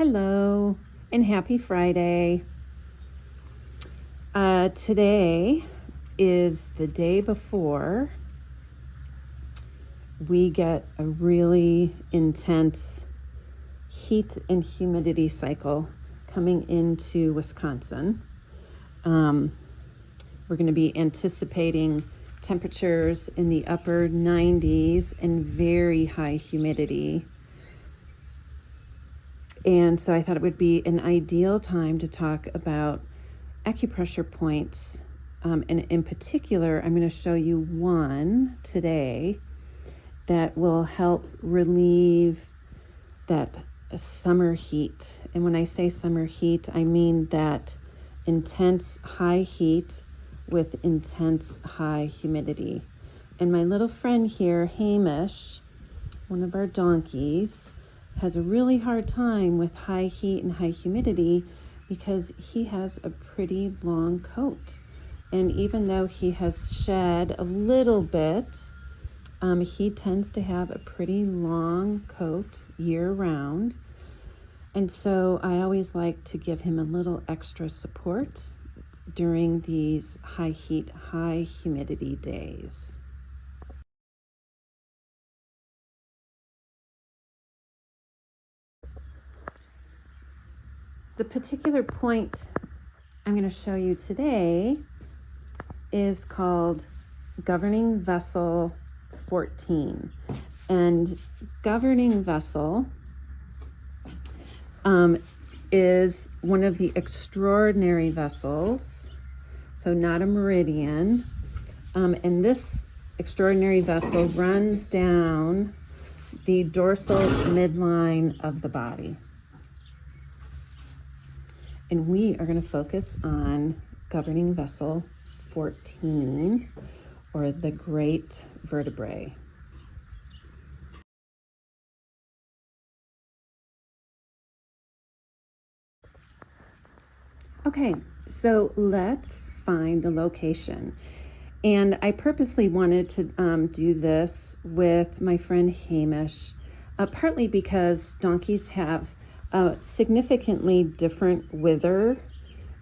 Hello and happy Friday. Today is the day before we get a really intense heat and humidity cycle coming into Wisconsin. We're going to be anticipating temperatures in the upper 90s and very high humidity. And so I thought it would be an ideal time to talk about acupressure points. And in particular, I'm going to show you one today that will help relieve that summer heat. And when I say summer heat, I mean that intense high heat with intense high humidity. And my little friend here, Hamish, one of our donkeys, has a really hard time with high heat and high humidity because he has a pretty long coat. And even though he has shed a little bit, he tends to have a pretty long coat year round. And so I always like to give him a little extra support during these high heat, high humidity days. The particular point I'm going to show you today is called governing vessel 14. And governing vessel is one of the extraordinary vessels, so not a meridian. And this extraordinary vessel runs down the dorsal midline of the body. And we are going to focus on governing vessel 14, or the great vertebrae. Okay, so let's find the location. And I purposely wanted to do this with my friend Hamish, partly because donkeys have a significantly different wither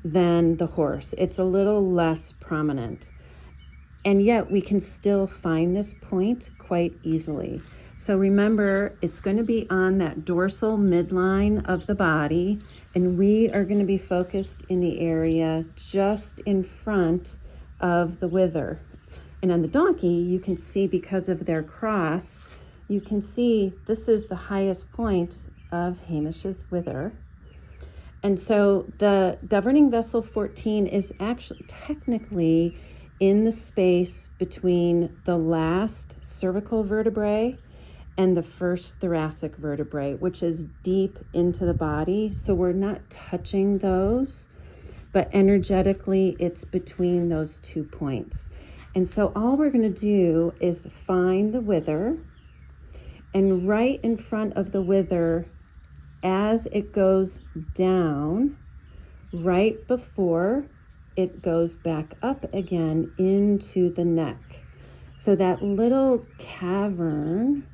than the horse. It's a little less prominent. And yet we can still find this point quite easily. So remember, it's going to be on that dorsal midline of the body, and we are going to be focused in the area just in front of the wither. And on the donkey, you can see, because of their cross, you can see this is the highest point of Hamish's wither. And so the governing vessel 14 is actually technically in the space between the last cervical vertebrae and the first thoracic vertebrae, which is deep into the body. So we're not touching those, but energetically it's between those 2 points. And so all we're going to do is find the wither, and right in front of the wither, as it goes down, right before it goes back up again into the neck. So that little cavern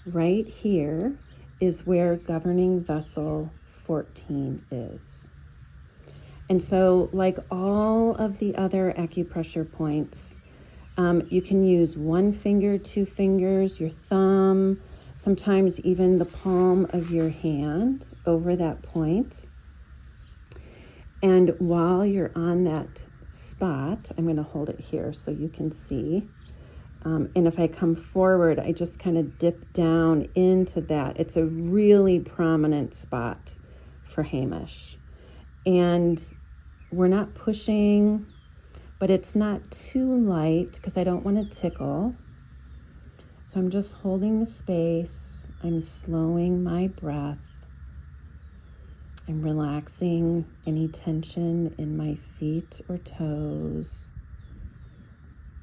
right here is where governing vessel 14 is. And so, like all of the other acupressure points, you can use 1 finger, 2 fingers, your thumb, sometimes even the palm of your hand over that point. And while you're on that spot, I'm going to hold it here so you can see. And if I come forward, I just kind of dip down into that. It's a really prominent spot for Hamish. And we're not pushing, but it's not too light because I don't want to tickle. So I'm just holding the space. I'm slowing my breath. I'm relaxing any tension in my feet or toes.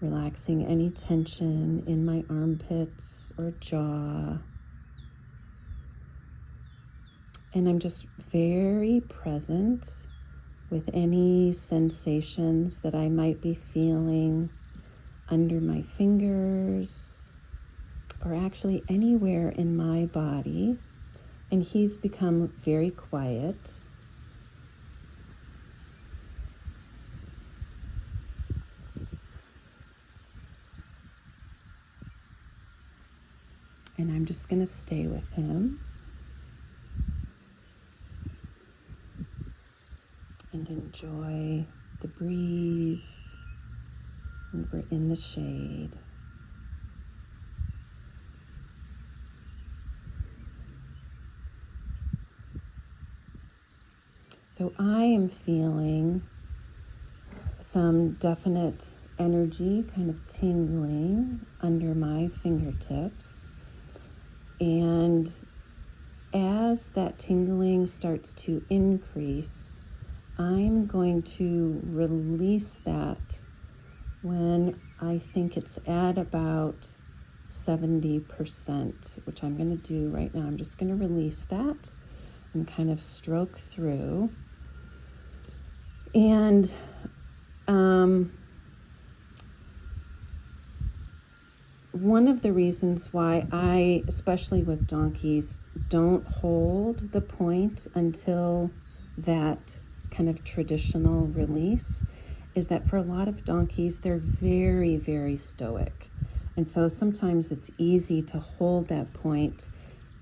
Relaxing any tension in my armpits or jaw. And I'm just very present with any sensations that I might be feeling under my fingers, or actually anywhere in my body and he's become very quiet. And I'm just going to stay with him and enjoy the breeze, and we're in the shade. So I am feeling some definite energy kind of tingling under my fingertips. And as that tingling starts to increase, I'm going to release that when I think it's at about 70%, which I'm going to do right now. I'm just going to release that and kind of stroke through. And one of the reasons why I, especially with donkeys, don't hold the point until that kind of traditional release is that for a lot of donkeys, they're very, very stoic. And so sometimes it's easy to hold that point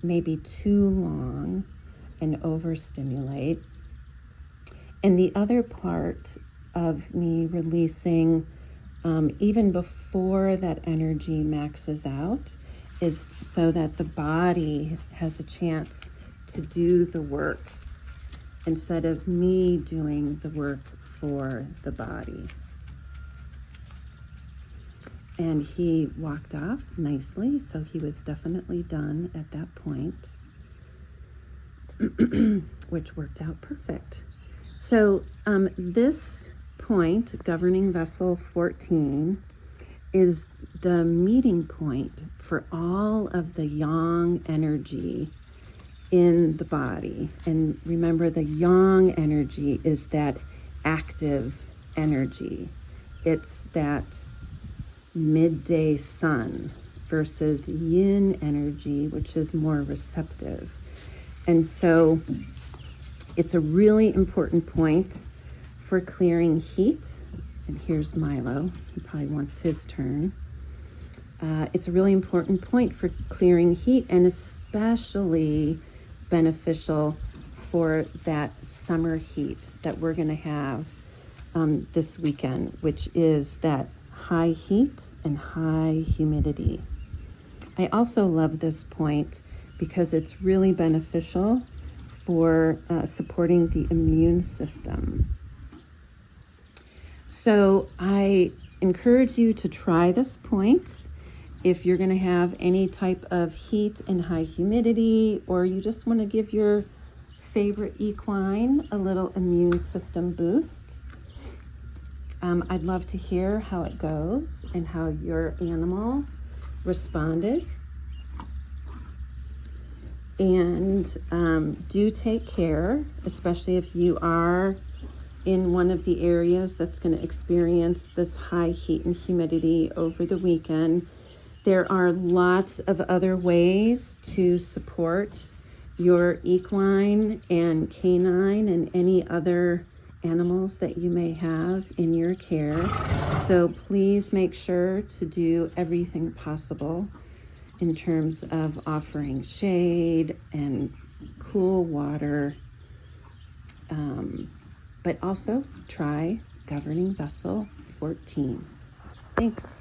maybe too long and overstimulate. And the other part of me releasing even before that energy maxes out is so that the body has a chance to do the work instead of me doing the work for the body. And he walked off nicely, so he was definitely done at that point, which worked out perfect. So this point, governing vessel 14, is the meeting point for all of the yang energy in the body. And remember, the yang energy is that active energy. It's that midday sun versus yin energy, which is more receptive. And so it's a really important point for clearing heat. And here's Milo. He probably wants his turn. It's a really important point for clearing heat, and especially beneficial for that summer heat that we're going to have this weekend, which is that high heat and high humidity. I also love this point because it's really beneficial for supporting the immune system. So I encourage you to try this point if you're going to have any type of heat and high humidity, or you just want to give your favorite equine a little immune system boost. I'd love to hear how it goes and how your animal responded. And do take care, especially if you are in one of the areas that's going to experience this high heat and humidity over the weekend. There are lots of other ways to support your equine and canine and any other animals that you may have in your care. So please make sure to do everything possible in terms of offering shade and cool water, but also try governing vessel 14. Thanks.